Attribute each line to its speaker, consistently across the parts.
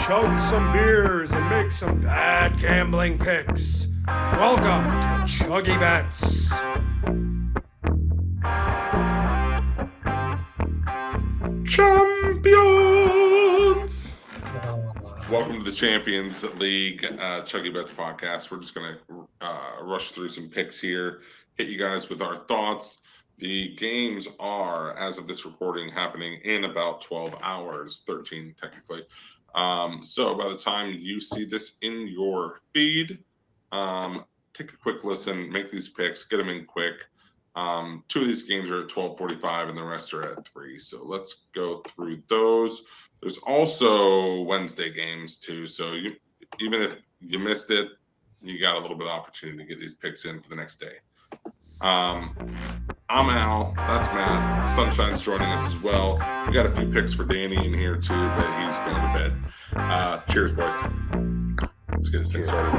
Speaker 1: chug some beers and make some bad gambling picks. Welcome to ChuggieBets.
Speaker 2: Champions! Welcome to the Champions League ChuggieBets podcast. We're just going to rush through some picks here, hit you guys with our thoughts. The games are, as of this recording, happening in about 12 hours, 13 technically. So by the time you see this in your feed, take a quick listen, make these picks, get them in quick. Two of these games are at 12:45 and the rest are at 3. So let's go through those. There's also Wednesday games too. So even if you missed it, you got a little bit of opportunity to get these picks in for the next day. I'm Al. That's Matt. Sunshine's joining us as well. We got a few picks for Danny in here too, but he's going to bed. Cheers, boys. Let's get this thing started.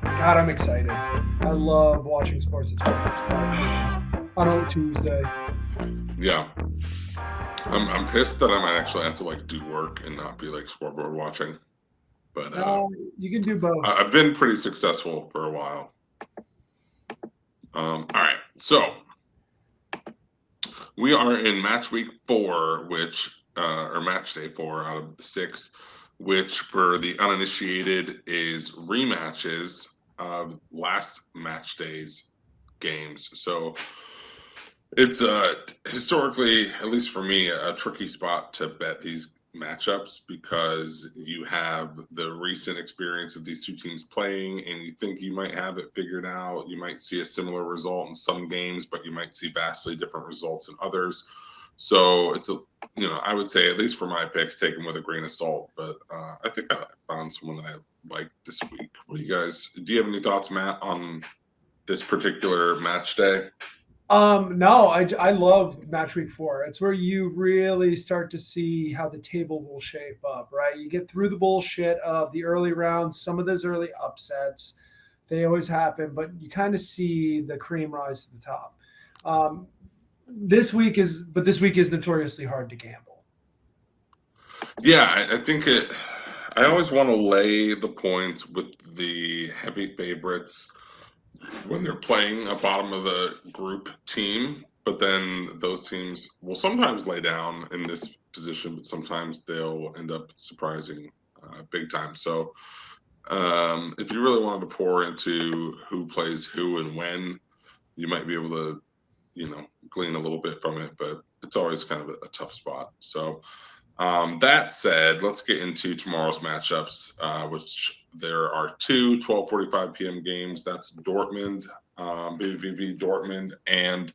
Speaker 3: God, I'm excited. I love watching sports at 12 on a Tuesday.
Speaker 2: Yeah. I'm pissed that I might actually have to do work and not be scoreboard watching. But
Speaker 3: you can do both.
Speaker 2: I've been pretty successful for a while. All right, so we are in match week 4, or match day 4 out of the 6, which for the uninitiated is rematches of last match day's games. So it's historically, at least for me, a tricky spot to bet these matchups because you have the recent experience of these two teams playing and you think you might have it figured out. You might see a similar result in some games, but you might see vastly different results in others. So it's I would say, at least for my picks, take them with a grain of salt, but I think I found someone that I like this week. Do you have any thoughts, Matt, on this particular match day?
Speaker 3: No, I love match week 4. It's where you really start to see how the table will shape up, right? You get through the bullshit of the early rounds, some of those early upsets, they always happen, but you kind of see the cream rise to the top. This week is notoriously hard to gamble.
Speaker 2: Yeah, I think I always want to lay the points with the heavy favorites when they're playing a bottom of the group team, but then those teams will sometimes lay down in this position, but sometimes they'll end up surprising big time. So if you really wanted to pour into who plays who and when, you might be able to, glean a little bit from it, but it's always kind of a tough spot. So that said, let's get into tomorrow's matchups, which there are 2 12:45 p.m. games. That's Dortmund, BVB Dortmund, and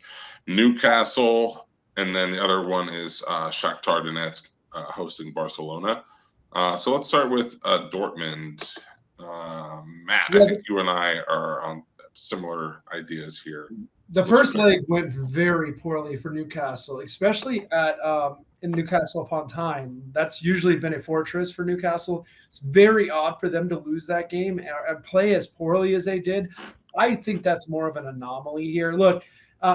Speaker 2: Newcastle. And then the other one is Shakhtar Donetsk hosting Barcelona. So let's start with Dortmund. Matt, I think you and I are on similar ideas here.
Speaker 3: The first leg went very poorly for Newcastle, especially in Newcastle upon Tyne. That's usually been a fortress for Newcastle. It's very odd for them to lose that game and play as poorly as they did. I think that's more of an anomaly here. Look,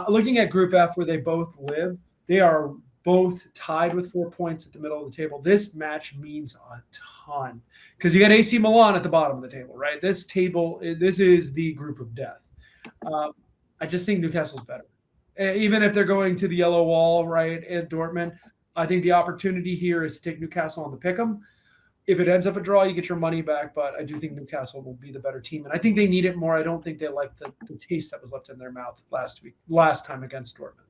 Speaker 3: looking at Group F where they both live, they are both tied with 4 points at the middle of the table. This match means a ton because you got AC Milan at the bottom of the table, right? This is the group of death. I just think Newcastle's better. Even if they're going to the yellow wall, right, at Dortmund, I think the opportunity here is to take Newcastle on the pick'em. If it ends up a draw, you get your money back, but I do think Newcastle will be the better team. And I think they need it more. I don't think they like the taste that was left in their mouth last time against Dortmund.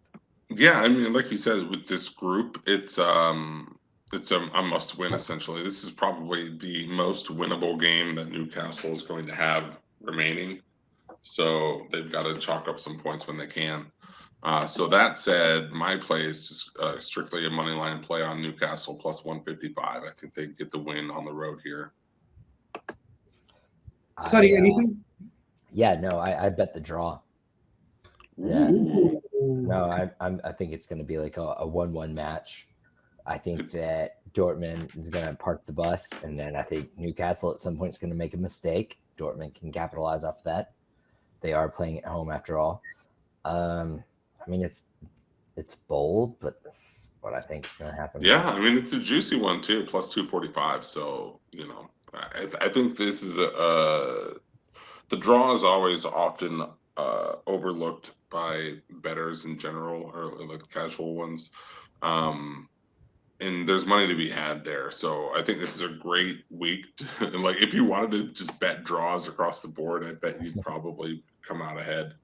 Speaker 2: Yeah, I mean, like you said, with this group, it's a must win, essentially. This is probably the most winnable game that Newcastle is going to have remaining. So they've got to chalk up some points when they can. So that said, my play is just strictly a money line play on Newcastle plus 155. I think they get the win on the road here.
Speaker 3: Sonny, anything?
Speaker 4: Yeah, no, I bet the draw. Yeah. No, I think it's going to be like a 1-1 match. I think that Dortmund is going to park the bus, and then I think Newcastle at some point is going to make a mistake. Dortmund can capitalize off that. They are playing at home after all. I mean, it's bold, but what I think is going to happen.
Speaker 2: Yeah, I mean it's a juicy one too, plus 245. So I think this is the draw is always often overlooked by bettors in general, or like the casual ones. And there's money to be had there. So I think this is a great week. And like if you wanted to just bet draws across the board, I bet you'd probably come out ahead.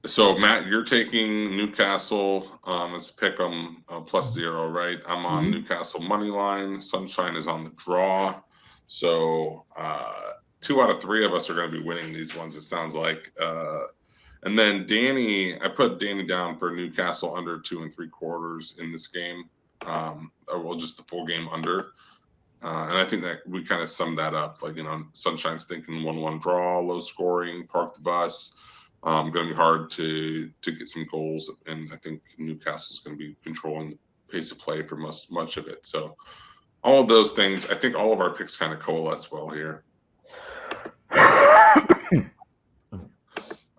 Speaker 2: So Matt, you're taking Newcastle as a pick 'em plus 0, right? I'm on Newcastle money line. Sunshine is on the draw. So 2 out of 3 of us are going to be winning these ones, it sounds like. And then Danny, I put Danny down for Newcastle under 2 3/4 in this game. Well, just the full game under. And I think that we kind of summed that up. Like, Sunshine's thinking 1-1 draw, low scoring, park the bus. Going to be hard to get some goals. And I think Newcastle's going to be controlling the pace of play for much of it. So all of those things, I think all of our picks kind of coalesce well here.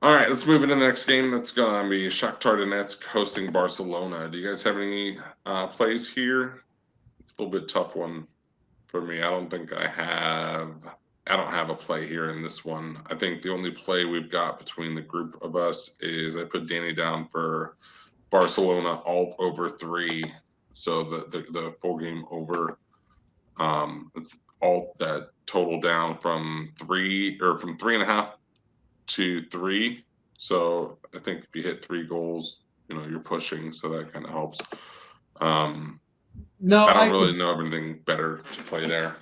Speaker 2: All right, let's move into the next game. That's going to be Shakhtar Donetsk hosting Barcelona. Do you guys have any plays here? It's a little bit tough one for me. I don't have a play here in this one. I think the only play we've got between the group of us is I put Danny down for Barcelona all over 3. So the full game over. It's all that total down from 3.5 to 3. So I think if you hit 3 goals, you're pushing. So that kind of helps.
Speaker 3: No,
Speaker 2: I don't really know of anything better to play there.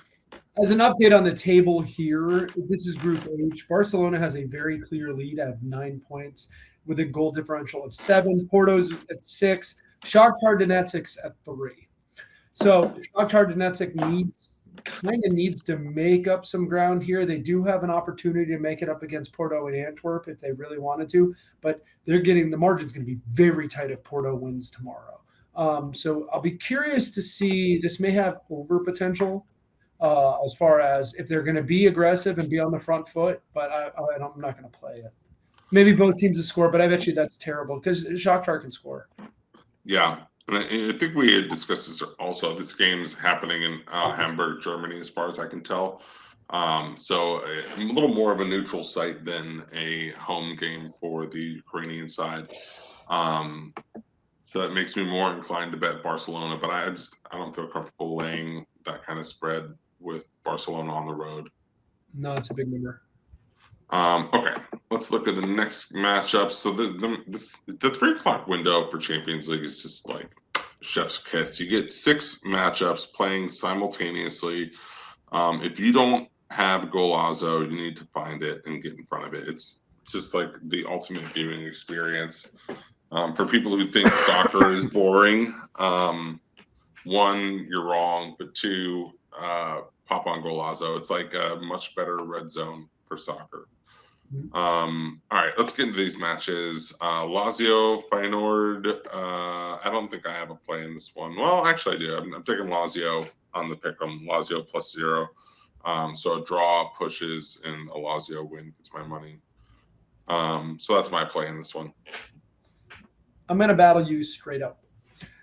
Speaker 3: As an update on the table here, this is Group H. Barcelona has a very clear lead at 9 points with a goal differential of 7. Porto's at 6. Shakhtar Donetsk at 3. So Shakhtar Donetsk needs to make up some ground here. They do have an opportunity to make it up against Porto and Antwerp if they really wanted to, but the margin's going to be very tight if Porto wins tomorrow. So I'll be curious to see. This may have over potential. As far as if they're going to be aggressive and be on the front foot, but I'm not going to play it. Maybe both teams will score, but I bet you that's terrible because Shakhtar can score.
Speaker 2: Yeah, and I think we had discussed this also. This game is happening in Hamburg, Germany, as far as I can tell. So a little more of a neutral site than a home game for the Ukrainian side. So that makes me more inclined to bet Barcelona, but I don't feel comfortable laying that kind of spread with Barcelona on the road.
Speaker 3: No, it's a big number.
Speaker 2: Okay, let's look at the next matchup. So the 3 o'clock window for Champions League is just like chef's kiss. You get 6 matchups playing simultaneously. If you don't have Golazo, you need to find it and get in front of it. It's just like the ultimate viewing experience. For people who think soccer is boring, 1, you're wrong, but 2, pop on Golazo. It's like a much better red zone for soccer. All right, let's get into these matches. Lazio, Feyenoord. I don't think I have a play in this one. Well, actually I do. I'm taking Lazio on the pick 'em. Lazio plus 0. So a draw pushes and a Lazio win gets my money. So that's my play in this one.
Speaker 3: I'm going to battle you straight up.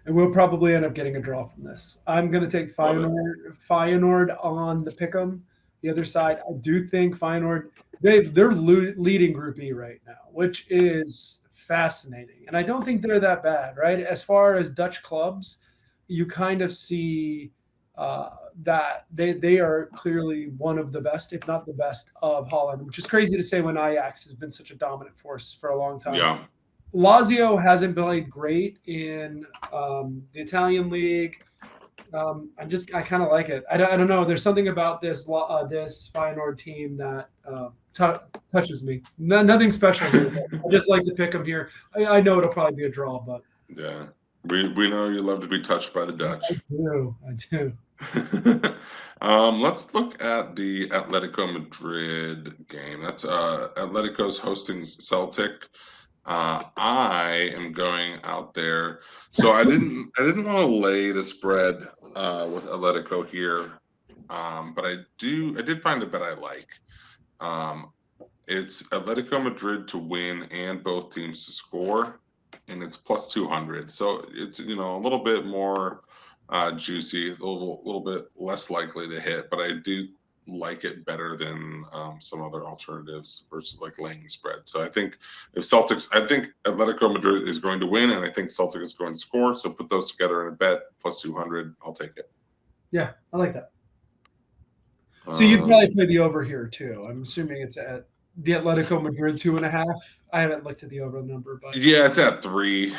Speaker 3: And we'll probably end up getting a draw from this. I'm going to take Feyenoord on the pick'em. The other side, I do think Feyenoord, they're leading Group E right now, which is fascinating. And I don't think they're that bad, right? As far as Dutch clubs, you kind of see that they are clearly one of the best, if not the best, of Holland, which is crazy to say when Ajax has been such a dominant force for a long time.
Speaker 2: Yeah.
Speaker 3: Lazio hasn't played great in the Italian league. I kind of like it. I don't know. There's something about this Feyenoord team that touches me. Nothing special here. I just like to pick them here. I know it'll probably be a draw, but
Speaker 2: yeah, we know you love to be touched by the Dutch.
Speaker 3: I do.
Speaker 2: Let's look at the Atletico Madrid game. That's Atletico's hosting Celtic. I am going out there, so I didn't want to lay the spread with Atletico here, but I did find a bet I like. It's Atletico Madrid to win and both teams to score. and it's plus 200. So it's a little bit more juicy, a little bit less likely to hit, but I do like it better than some other alternatives versus like laying the spread. So I think I think Atletico Madrid is going to win, and I think Celtic is going to score. So put those together in a bet plus 200. I'll take it.
Speaker 3: Yeah, I like that. So you'd probably play the over here too. I'm assuming it's at the Atletico Madrid 2.5. I haven't looked at the over number, but
Speaker 2: yeah, it's at 3.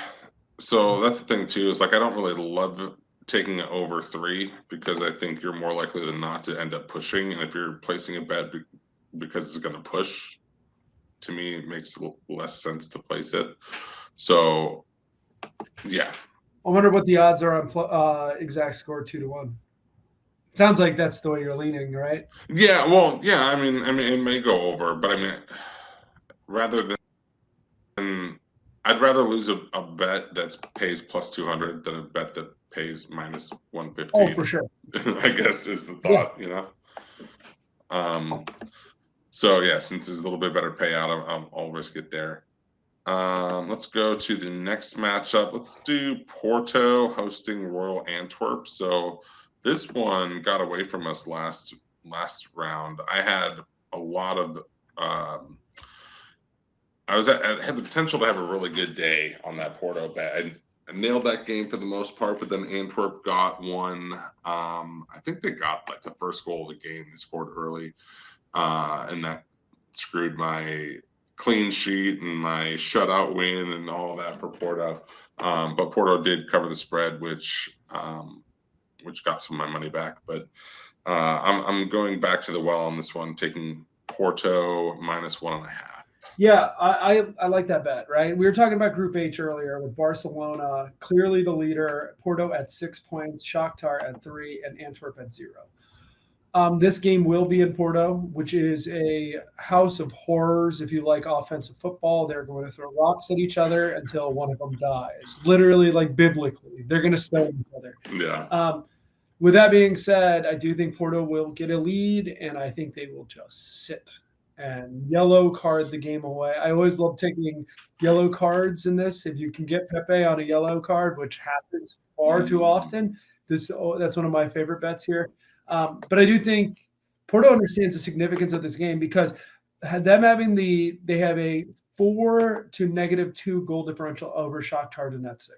Speaker 2: So that's the thing too. Is like I don't really love taking it over 3 because I think you're more likely than not to end up pushing. And if you're placing a bet because it's going to push, to me it makes less sense to place it. So yeah,
Speaker 3: I wonder what the odds are on exact score 2-1. Sounds like that's the way you're leaning, right?
Speaker 2: yeah. Well, yeah. I mean, it may go over, but I mean, rather than I'd rather lose a bet that pays plus 200 than a bet that pays minus 115.
Speaker 3: Oh, for sure.
Speaker 2: I guess is the thought, So yeah, since there's a little bit better payout, I'll risk it there. Let's go to the next matchup. Let's do Porto hosting Royal Antwerp. So this one got away from us last round. I had a lot of I had the potential to have a really good day on that Porto bet. I nailed that game for the most part, but then Antwerp got one. I think they got like the first goal of the game. They scored early, and that screwed my clean sheet and my shutout win and all of that for Porto. But Porto did cover the spread, which got some of my money back. But I'm going back to the well on this one, taking Porto minus 1.5.
Speaker 3: Yeah, I like that bet, right? We were talking about Group H earlier with Barcelona, clearly the leader, Porto at 6 points, Shakhtar at 3, and Antwerp at 0. This game will be in Porto, which is a house of horrors. If you like offensive football, they're going to throw rocks at each other until one of them dies. Literally, like biblically, they're going to stone each other.
Speaker 2: Yeah.
Speaker 3: With that being said, I do think Porto will get a lead, and I think they will just sit and yellow card the game away. I always love taking yellow cards in this. If you can get Pepe on a yellow card, which happens far too often, that's one of my favorite bets here. But I do think Porto understands the significance of this game because them having they have a 4 to -2 goal differential over Shakhtar Donetsk.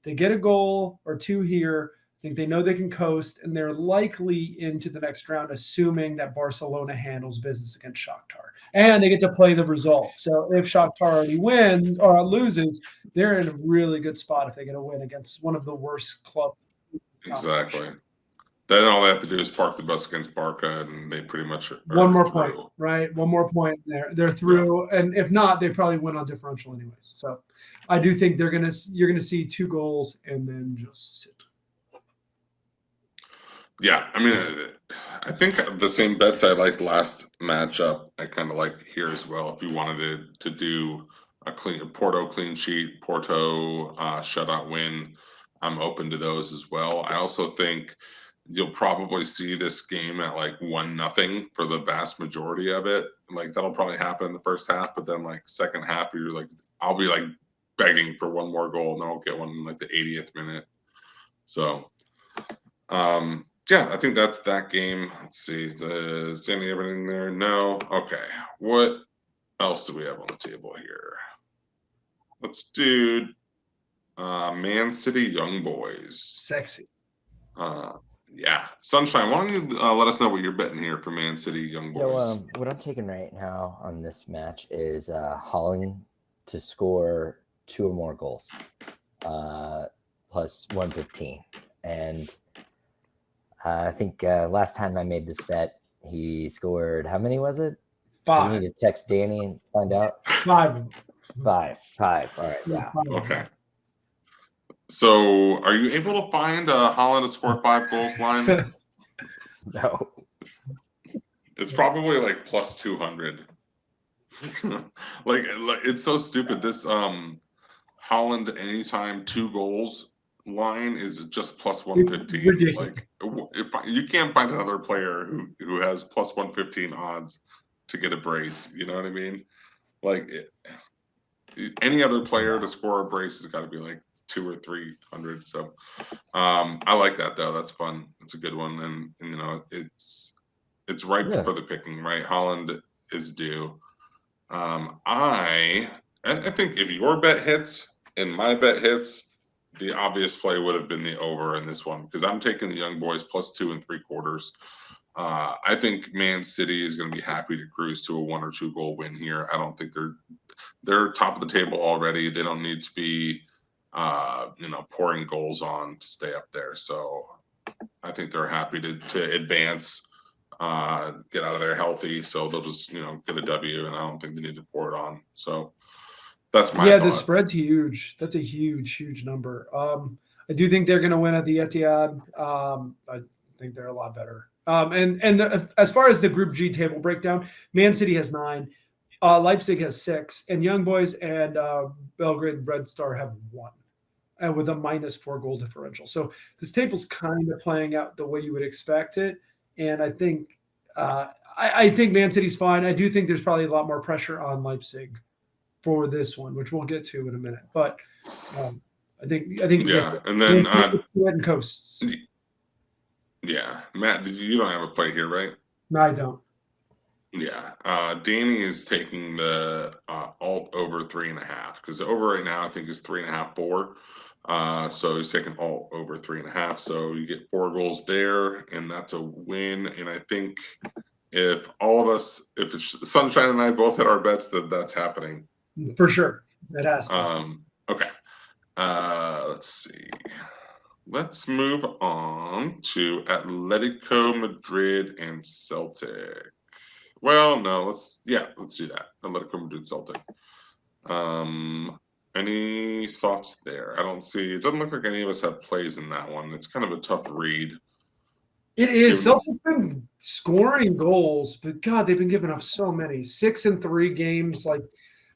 Speaker 3: They get a goal or two here. I think they know they can coast, and they're likely into the next round, assuming that Barcelona handles business against Shakhtar. And they get to play the result. So if Shakhtar already wins or loses, they're in a really good spot if they get a win against one of the worst clubs.
Speaker 2: Exactly. Then all they have to do is park the bus against Barca, and they pretty much are
Speaker 3: one more
Speaker 2: through.
Speaker 3: point, right? One more point there. They're through, and if not, they probably win on differential anyways. So I do think you're gonna see 2 goals and then just sit.
Speaker 2: Yeah, I mean, I think the same bets I liked last matchup, I kind of like here as well. If you wanted to do a Porto clean sheet, Porto shutout win, I'm open to those as well. I also think you'll probably see this game at like 1-0 for the vast majority of it. Like that'll probably happen in the first half, but then like second half, you're like, I'll be like begging for one more goal, and then I'll get one in like the 80th minute. So, yeah, I think that's that game. Let's see. Is Danny everything there? No. Okay. What else do we have on the table here? Let's do Man City Young Boys.
Speaker 3: Sexy.
Speaker 2: Yeah. Sunshine, why don't you let us know what you're betting here for Man City Young Boys?
Speaker 4: So what I'm taking right now on this match is Holland to score 2 or more goals, plus 115. And I think last time I made this bet, he scored, how many was it?
Speaker 3: 5.
Speaker 4: Do you need to text Danny and find out?
Speaker 3: 5.
Speaker 4: 5. All right, yeah.
Speaker 2: Okay. So are you able to find Holland to score 5 goals line?
Speaker 4: No.
Speaker 2: It's probably like plus 200. like it's so stupid. This Holland anytime 2 goals line is just plus 115. Like if you can't find another player who has plus 115 odds to get a brace, you know what I mean? Like any other player to score a brace has got to be like 200 or 300. So I like that though. That's fun. It's a good one, and you know it's ripe for the picking, right? Holland is due. I think if your bet hits and my bet hits, the obvious play would have been the over in this one because I'm taking the Young Boys plus 2 3/4. I think Man City is going to be happy to cruise to a 1 or 2 goal win here. I don't think they're top of the table already. They don't need to be pouring goals on to stay up there. So I think they're happy to advance, get out of there healthy. So they'll just get a W, and I don't think they need to pour it on. So that's my thought.
Speaker 3: The spread's huge. That's a huge number. I do think they're going to win at the Etihad. I think they're a lot better. As far as the Group G table breakdown, Man City has 9, Leipzig has 6, and Young Boys and Belgrade Red Star have 1, and with a -4 goal differential. So this table's kind of playing out the way you would expect it, and I think I think Man City's fine. I do think there's probably a lot more pressure on Leipzig for this one, which we'll get to in a minute. But I think
Speaker 2: yeah, and then
Speaker 3: coasts.
Speaker 2: Yeah, Matt, you don't have a play here, right?
Speaker 3: No, I don't.
Speaker 2: Yeah, Danny is taking the alt over 3.5 because the over right now I think is 3.5, 4. So he's taking alt over 3.5. So you get 4 goals there, and that's a win. And I think if all of us, if it's Sunshine and I both hit our bets, that's happening
Speaker 3: for sure. It has
Speaker 2: to. Okay. Let's see. Let's move on to Atletico Madrid and Celtic. Well, no, let's do that. Atletico Madrid, Celtic. Any thoughts there? It doesn't look like any of us have plays in that one. It's kind of a tough read.
Speaker 3: It is. Celtic's been scoring goals, but God, they've been giving up so many. 6 in 3 games, like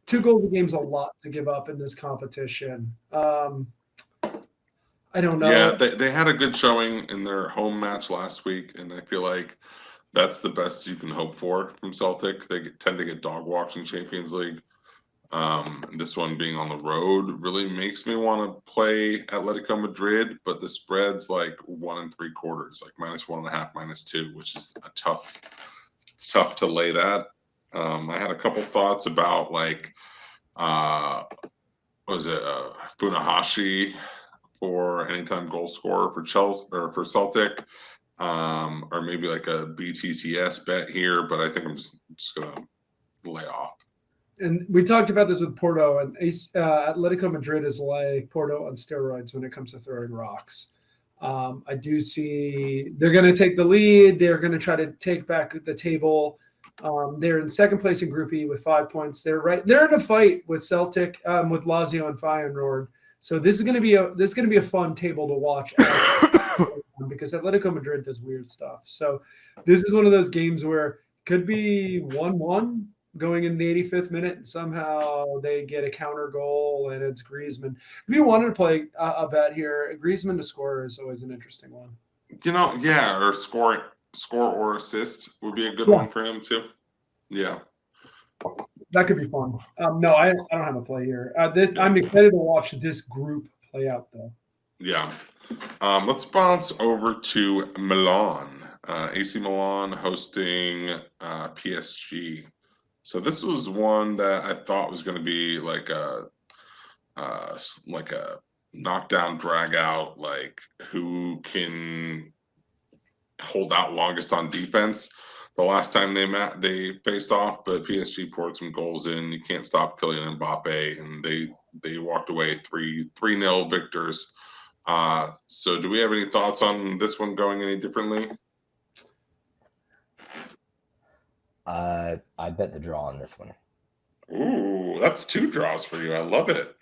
Speaker 3: 2 goals a game is a lot to give up in this competition. I don't know.
Speaker 2: Yeah, they had a good showing in their home match last week, and I feel like that's the best you can hope for from Celtic. They tend to get dog walks in Champions League. This one being on the road really makes me want to play Atletico Madrid, but the spread's like 1 3/4, like -1.5, -2, which is it's tough to lay that. I had a couple thoughts about like, Funahashi for anytime goal scorer for Chelsea or for Celtic, or maybe like a BTTS bet here, but I think I'm just gonna lay off.
Speaker 3: And we talked about this with Porto, and Atletico Madrid is like Porto on steroids when it comes to throwing rocks. I do see they're going to take the lead. They're going to try to take back the table. They're in second place in Group E with 5 points. They're in a fight with Celtic, with Lazio and Feyenoord. So this is going to be a fun table to watch because Atletico Madrid does weird stuff. So this is one of those games where it could be 1-1 going in the 85th minute, and somehow they get a counter goal, and it's Griezmann. If you wanted to play a bet here, Griezmann to score is always an interesting one.
Speaker 2: Or score or assist would be a good one for him too. Yeah.
Speaker 3: That could be fun. No, I don't have a play here. I'm excited to watch this group play out, though.
Speaker 2: Yeah. Let's bounce over to Milan. AC Milan hosting PSG. So this was one that I thought was going to be like a knockdown, drag out, like who can hold out longest on defense. The last time they faced off, but PSG poured some goals in. You can't stop Kylian Mbappe, and they walked away 3-0 victors. So do we have any thoughts on this one going any differently?
Speaker 4: I bet the draw on this one.
Speaker 2: Ooh, that's 2 draws for you. I love it.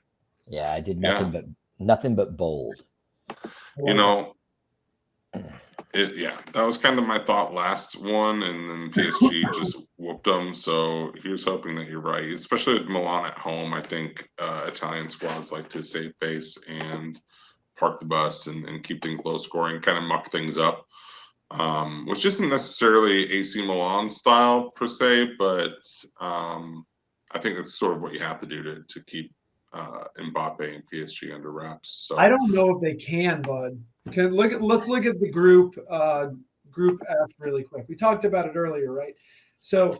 Speaker 4: Yeah, I did nothing but bold.
Speaker 2: That was kind of my thought last one, and then PSG just whooped them. So here's hoping that you're right, especially with Milan at home. I think Italian squads like to save face and park the bus and keep things low scoring, kind of muck things up, which isn't necessarily AC Milan style per se, but I think that's sort of what you have to do to keep Mbappe and PSG under wraps. So
Speaker 3: I don't know if they can, bud. Let's look at the group F really quick. We talked about it earlier, right? So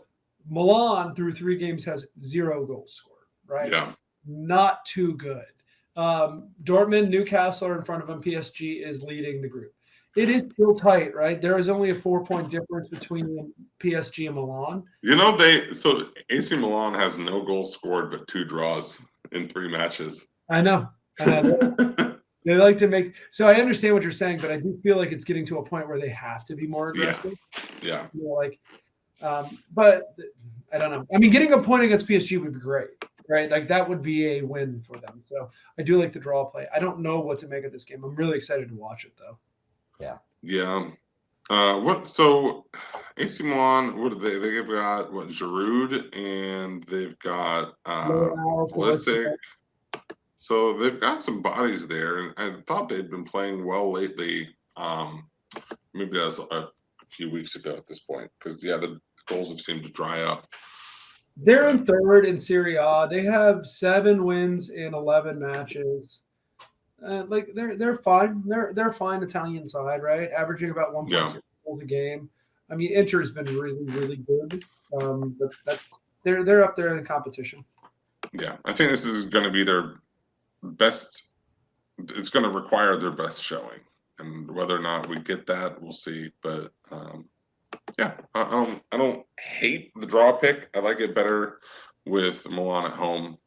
Speaker 3: Milan through 3 games has 0 goals scored, right?
Speaker 2: yeah,
Speaker 3: Not too good. Dortmund, Newcastle are in front of them. PSG is leading the group. It is still tight, right? There is only a 4-point difference between PSG and Milan.
Speaker 2: so AC Milan has no goals scored but 2 draws in 3 matches.
Speaker 3: I know. They like to make – so I understand what you're saying, but I do feel like it's getting to a point where they have to be more aggressive.
Speaker 2: Yeah.
Speaker 3: You know, but I don't know. I mean, getting a point against PSG would be great, right? Like that would be a win for them. So I do like the draw play. I don't know what to make of this game. I'm really excited to watch it, though.
Speaker 2: Yeah. So AC Milan, what do they? They've got Giroud and they've got Pulisic. So they've got some bodies there, and I thought they'd been playing well lately. Maybe that was a few weeks ago at this point, because the goals have seemed to dry up.
Speaker 3: They're in 3rd in Serie A. They have 7 wins in 11 matches. They're fine. They're fine Italian side, right? Averaging about 1.6 goals a game. I mean, Inter's been really, really good. But they're up there in the competition.
Speaker 2: Yeah, I think this is going to be their best. It's going to require their best showing, and whether or not we get that, we'll see. But yeah, I don't hate the draw pick. I like it better with Milan at home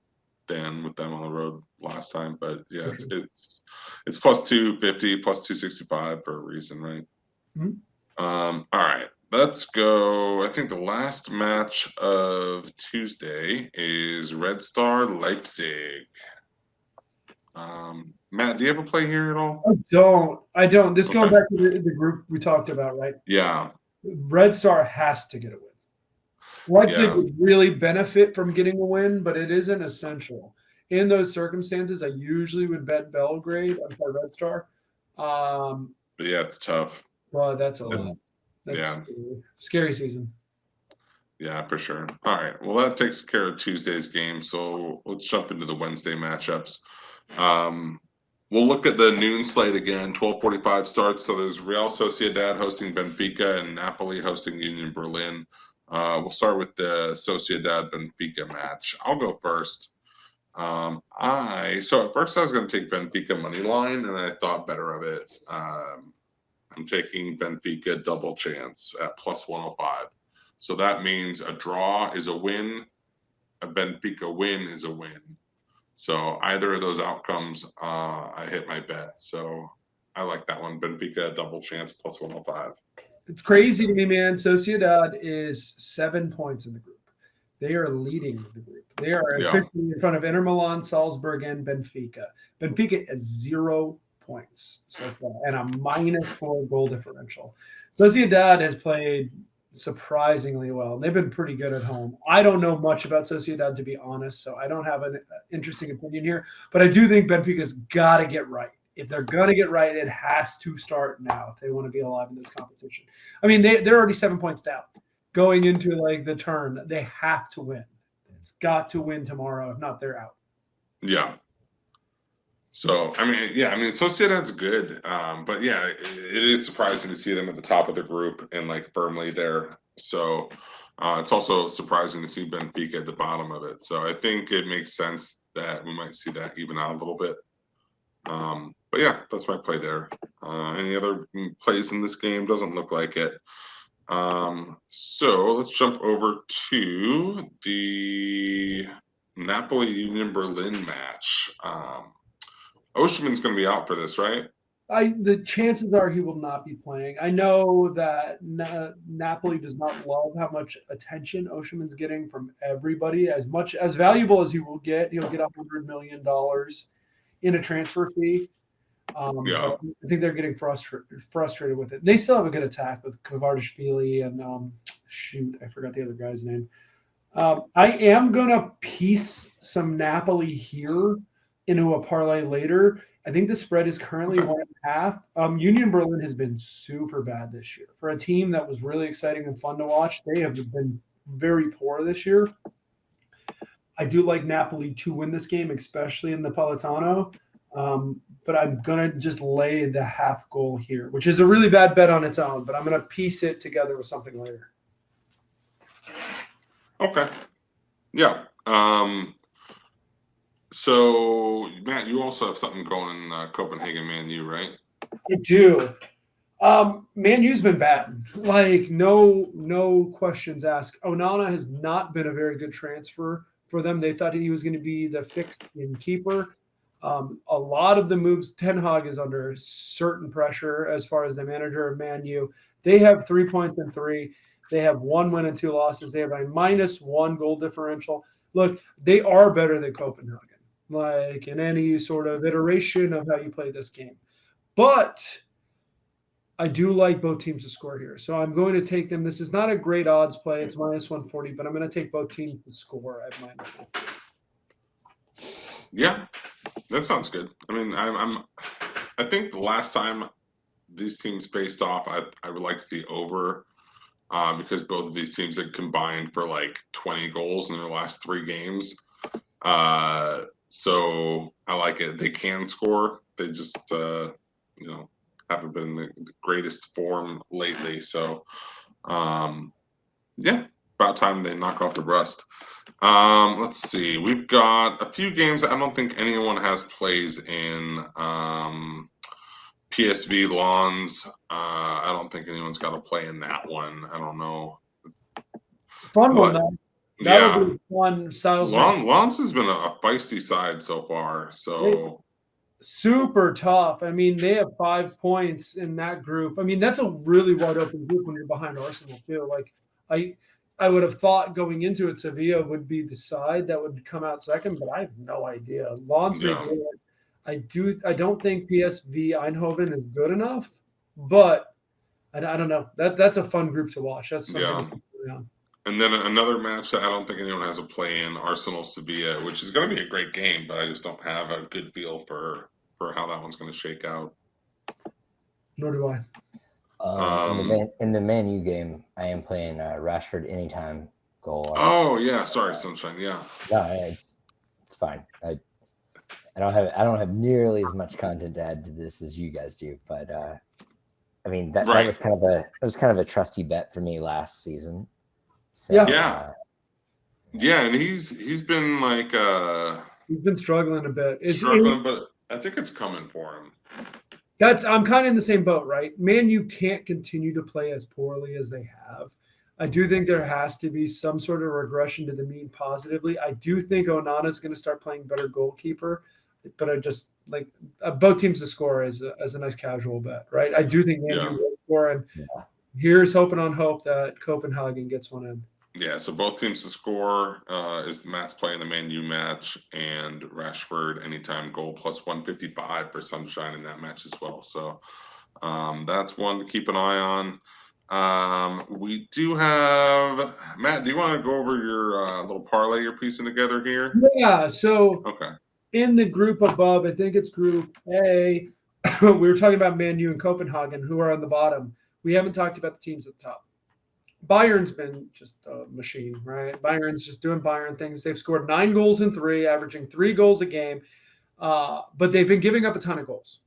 Speaker 2: than with them on the road last time. But yeah, it's plus 250, plus 265 for a reason, right?
Speaker 3: Mm-hmm.
Speaker 2: All right, let's go. I think the last match of Tuesday is Red Star Leipzig. Matt, do you have a play here at all?
Speaker 3: I don't. This going back to the group we talked about, right?
Speaker 2: Yeah.
Speaker 3: Red Star has to get a win. Leipzig would really benefit from getting a win, but it isn't essential. In those circumstances, I usually would bet Belgrade. I'm sorry, Red Star.
Speaker 2: But yeah, it's tough.
Speaker 3: Well, that's a lot. That's scary season.
Speaker 2: Yeah, for sure. All right. Well, that takes care of Tuesday's game. So let's jump into the Wednesday matchups. We'll look at the noon slate again. 12:45 starts. So there's Real Sociedad hosting Benfica and Napoli hosting Union Berlin. We'll start with the Sociedad Benfica match. I'll go first. So at first I was going to take Benfica money line, and I thought better of it. I'm taking Benfica double chance at plus 105. So that means a draw is a win, a Benfica win is a win. So either of those outcomes, I hit my bet. So I like that one. Benfica double chance plus 105.
Speaker 3: It's crazy to me, man. Sociedad is 7 points in the group. They are leading the group. They are in front of Inter Milan, Salzburg, and Benfica. Benfica has 0 points so far and a -4 goal differential. Sociedad has played surprisingly well. They've been pretty good at home. I don't know much about Sociedad, to be honest, so I don't have an interesting opinion here. But I do think Benfica's got to get right. If they're going to get right, it has to start now if they want to be alive in this competition. I mean, they're already 7 points down. Going into the turn, they have to win. It's got to win tomorrow. If not, they're out.
Speaker 2: Yeah. So, Sociedad's good. But yeah, it is surprising to see them at the top of the group and firmly there. So it's also surprising to see Benfica at the bottom of it. So I think it makes sense that we might see that even out a little bit. But yeah, that's my play there. Any other plays in this game? Doesn't look like it. So let's jump over to the Napoli Union Berlin match. Osimhen's going to be out for this, right?
Speaker 3: The chances are he will not be playing. I know that Napoli does not love how much attention Osimhen's getting from everybody. As valuable as he will get, he'll get $100 million in a transfer fee. I think they're getting frustrated with it. They still have a good attack with Kvaratskhelia and I forgot the other guy's name. I am gonna piece some Napoli here into a parlay later. I think the spread is currently 1.5. Union Berlin has been super bad this year. For a team that was really exciting and fun to watch, they have been very poor this year. I do like Napoli to win this game, especially in the Politano. But I'm going to just lay the half goal here, which is a really bad bet on its own, but I'm going to piece it together with something later.
Speaker 2: Okay. Yeah. So, Matt, you also have something going Copenhagen Man U, right?
Speaker 3: I do. Man U's been bad. Like, no questions asked. Onana has not been a very good transfer for them. They thought he was going to be the fixed-in keeper. A lot of the moves, Ten Hag is under certain pressure as far as the manager of Man U. They have 3 points in 3. They have 1 win and 2 losses. They have a -1 goal differential. Look, they are better than Copenhagen, like in any sort of iteration of how you play this game. But I do like both teams to score here. So I'm going to take them. This is not a great odds play. It's -140, but I'm going to take both teams to score at -140.
Speaker 2: Yeah, that sounds good. I mean, I think the last time these teams faced off, I would like to see over because both of these teams had combined for like 20 goals in their last 3 games. So I like it. They can score. They just, haven't been in the greatest form lately. So, yeah, about time they knock off the rust. Let's see. We've got a few games. I don't think anyone has plays in PSV Lawns. I don't think anyone's got a play in that one. I don't know.
Speaker 3: Fun one, though.
Speaker 2: Yeah.
Speaker 3: That'll be fun. Styles
Speaker 2: Lawns has been a feisty side so far. So
Speaker 3: super tough. I mean, they have 5 points in that group. I mean, that's a really wide open group when you're behind Arsenal too. Like I would have thought going into it, Sevilla would be the side that would come out second, but I have no idea. Lawns may do it. I don't think PSV Eindhoven is good enough, but I don't know. That's a fun group to watch. That's something to do around.
Speaker 2: And then another match that I don't think anyone has a play in, Arsenal-Sevilla, which is going to be a great game, but I just don't have a good feel for how that one's going to shake out.
Speaker 3: Nor do I.
Speaker 4: In the Man U game, I am playing Rashford anytime goal.
Speaker 2: Oh yeah, sorry, Sunshine. Yeah.
Speaker 4: No, it's fine. I don't have nearly as much content to add to this as you guys do, but I mean that was kind of a trusty bet for me last season. So,
Speaker 2: yeah, and he's been like
Speaker 3: he's been struggling a bit.
Speaker 2: But I think it's coming for him.
Speaker 3: I'm kind of in the same boat, right? Man, you can't continue to play as poorly as they have. I do think there has to be some sort of regression to the mean positively. I do think Onana is going to start playing better goalkeeper, but I just like both teams to score as a nice casual bet, right? I do think Man U will score, and here's hoping on hope that Copenhagen gets one in.
Speaker 2: Yeah, so both teams to score is Matt's playing the Man U match, and Rashford anytime goal plus 155 for Sunshine in that match as well. So that's one to keep an eye on. We do have Matt. Do you want to go over your little parlay you're piecing together here?
Speaker 3: Yeah. So in the group above, I think it's Group A. We were talking about Man U and Copenhagen, who are on the bottom. We haven't talked about the teams at the top. Bayern's been just a machine, right? Bayern's just doing Bayern things. They've scored 9 goals in 3, averaging 3 goals a game, but they've been giving up a ton of goals,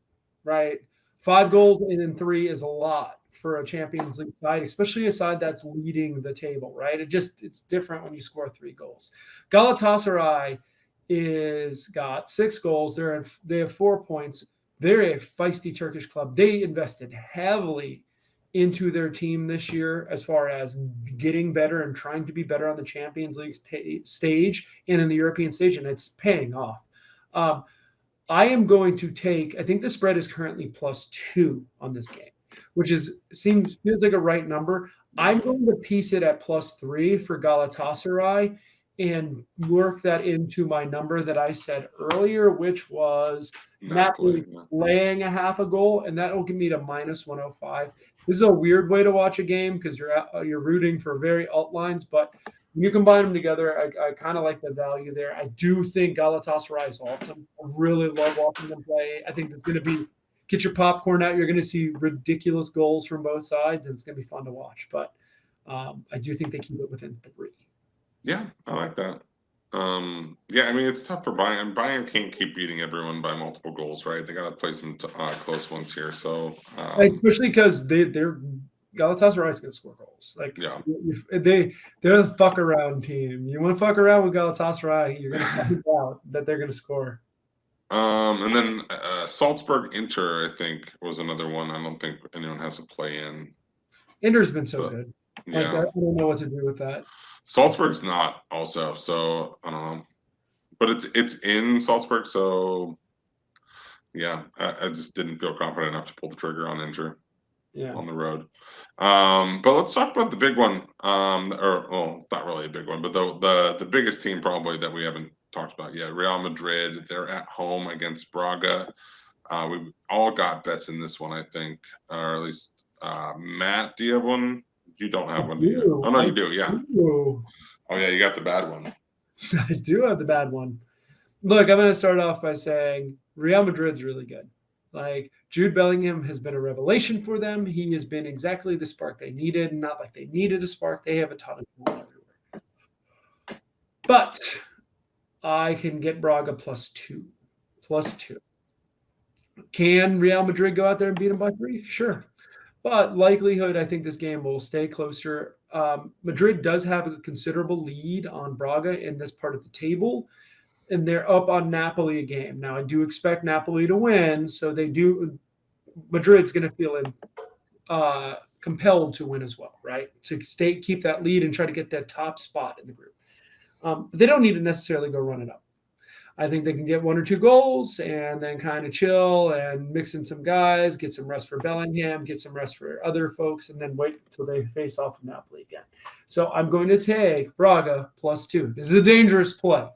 Speaker 3: right? 5 goals in 3 is a lot for a Champions League side, especially a side that's leading the table, right? It's different when you score 3 goals. Galatasaray is got 6 goals. They have 4 points. They're a feisty Turkish club. They invested heavily into their team this year as far as getting better and trying to be better on the Champions League stage and in the European stage, and it's paying off. I am going to take, I think the spread is currently +2 on this game, which feels like a right number. I'm going to piece it at +3 for Galatasaray and work that into my number that I said earlier, which was Napoli laying a half a goal, and that will give me to -105. This is a weird way to watch a game because you're rooting for very alt lines, but when you combine them together, I kind of like the value there. I do think Galatasaray is awesome. I really love watching them play. I think it's going to be get your popcorn out. You're going to see ridiculous goals from both sides, and it's going to be fun to watch. But I do think they keep it within 3.
Speaker 2: Yeah, I like that. Yeah, I mean, it's tough for Bayern. Bayern can't keep beating everyone by multiple goals, right? They got to play some close ones here. So,
Speaker 3: especially because they're Galatasaray is going to score goals. Like
Speaker 2: yeah.
Speaker 3: they're the fuck around team. You want to fuck around with Galatasaray, you're going to find out that they're going to score.
Speaker 2: And then Salzburg Inter, I think, was another one. I don't think anyone has a play in.
Speaker 3: Inter's been so good. Like,
Speaker 2: Yeah.
Speaker 3: I don't know what to do with that.
Speaker 2: Salzburg's not also, so I don't know. But it's in Salzburg, so yeah, I just didn't feel confident enough to pull the trigger on Inter on the road. But let's talk about the big one. It's not really a big one, but the biggest team probably that we haven't talked about yet, Real Madrid. They're at home against Braga. We all got bets in this one, I think, or at least Matt. Do you have one? You don't have one, do you? Oh no, you do. Yeah. Oh yeah, you got the bad one.
Speaker 3: I do have the bad one. Look, I'm going to start off by saying Real Madrid's really good. Like, Jude Bellingham has been a revelation for them. He has been exactly the spark they needed. Not like they needed a spark. They have a ton of people everywhere. But I can get Braga +2. +2. Can Real Madrid go out there and beat them by 3? Sure. But likelihood, I think this game will stay closer. Madrid does have a considerable lead on Braga in this part of the table, and they're up on Napoli a game. Now, I do expect Napoli to win, so Madrid's going to feel compelled to win as well, right? To keep that lead and try to get that top spot in the group. But they don't need to necessarily go run it up. I think they can get 1 or 2 goals and then kind of chill and mix in some guys, get some rest for Bellingham, get some rest for other folks, and then wait until they face off with Napoli again. So I'm going to take Braga +2. This is a dangerous play.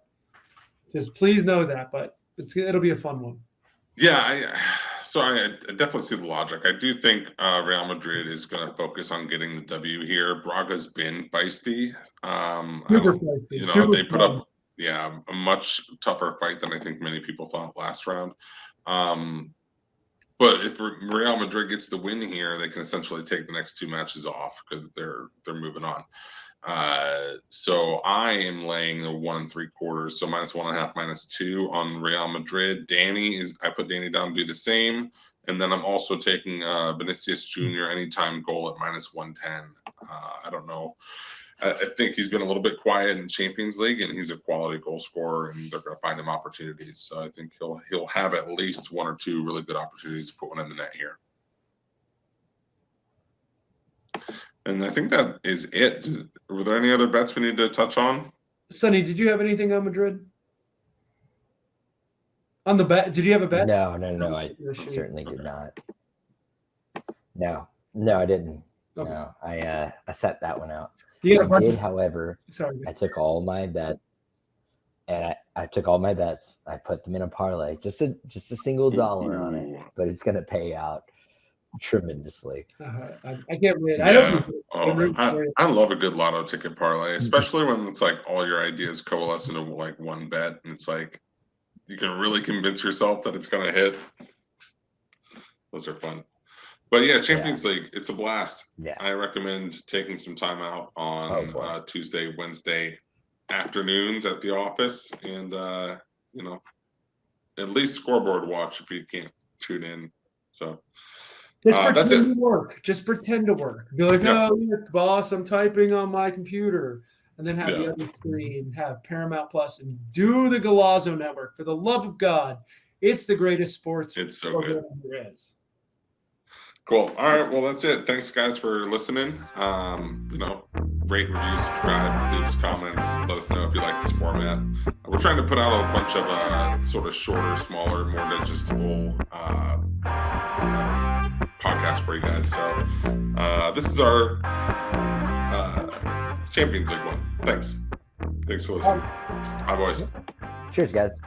Speaker 3: Just please know that, but it'll be a fun one.
Speaker 2: Yeah, I definitely see the logic. I do think Real Madrid is going to focus on getting the W here. Braga's been feisty.
Speaker 3: Super feisty.
Speaker 2: They put up a much tougher fight than I think many people thought last round. But if Real Madrid gets the win here, they can essentially take the next 2 matches off because they're moving on. So I am laying the 1 3/4, so -1.5, -2 on Real Madrid. I put Danny down to do the same, and then I'm also taking Vinicius Jr. anytime goal at -110. I don't know. I think he's been a little bit quiet in Champions League, and he's a quality goal scorer, and they're going to find him opportunities. So I think he'll have at least 1 or 2 really good opportunities to put one in the net here. And I think that is it. Were there any other bets we need to touch on?
Speaker 3: Sonny, did you have anything on Madrid? On the bet? Did you have a bet?
Speaker 4: No. I certainly did not. No, I didn't. Okay. No, I set that one out. I did, however.
Speaker 3: Sorry.
Speaker 4: I took all my bets, and I took all my bets. I put them in a parlay, just a single dollar on it, but it's going to pay out tremendously.
Speaker 3: I can't wait.
Speaker 2: Yeah. I love a good lotto ticket parlay, especially when it's like all your ideas coalesce into like one bet, and it's like you can really convince yourself that it's going to hit. Those are fun. But yeah, Champions League, it's a blast.
Speaker 4: Yeah.
Speaker 2: I recommend taking some time out on Tuesday, Wednesday afternoons at the office, and at least scoreboard watch if you can't tune in. So
Speaker 3: just pretend to work. Just pretend to work. Be like, oh, look, boss, I'm typing on my computer, and then have the other screen, have Paramount Plus, and do the Galazzo Network. For the love of God, it's the greatest sports program there is.
Speaker 2: Cool. All right. Well, that's it. Thanks, guys, for listening. Rate, review, subscribe, leave us comments. Let us know if you like this format. We're trying to put out a bunch of sort of shorter, smaller, more digestible podcasts for you guys. So this is our Champions League one. Thanks for listening. Bye, boys.
Speaker 4: Cheers, guys.